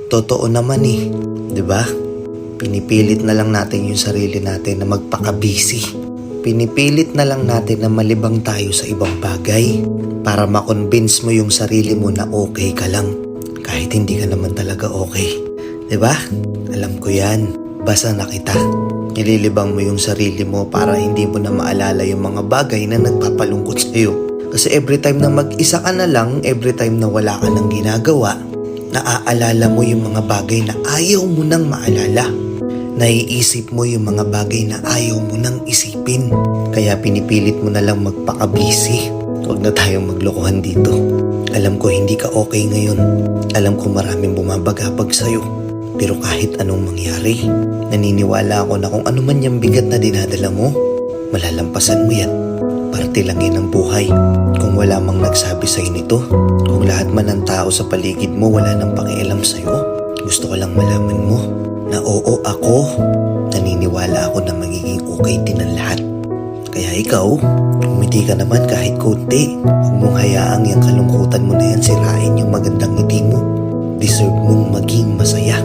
Totoo naman eh, 'di ba? Pinipilit na lang natin yung sarili natin na magpaka-busy. Pinipilit na lang natin na malibang tayo sa ibang bagay para makonvince mo yung sarili mo na okay ka lang kahit hindi ka naman talaga okay. 'Di ba? Alam ko yan. Basta na kita. Nililibang mo yung sarili mo para hindi mo na maalala yung mga bagay na nagpapalungkot sa'yo. Kasi every time na mag-isa ka na lang, every time na wala ka nang ginagawa, naaalala mo yung mga bagay na ayaw mo nang maalala. Naiisip mo yung mga bagay na ayaw mo nang isipin. Kaya pinipilit mo na lang magpaka-busy. Huwag na tayong maglokohan dito. Alam ko hindi ka okay ngayon. Alam ko maraming bumabagabag sa'yo. Pero kahit anong mangyari, naniniwala ako na kung ano man yung bigat na dinadala mo, malalampasan mo yan. Parte lang yan ng buhay. Kung wala mang nagsabi sa'yo nito, kung lahat man ng tao sa paligid mo wala nang pakialam sa'yo, gusto ko lang malaman mo na oo ako, naniniwala ako na magiging okay din ang lahat. Kaya ikaw, umiti ka naman kahit konti. Huwag mong hayaang yung kalungkutan mo na yan sirain yung magandang ngiti mo. Deserve mong maging masaya.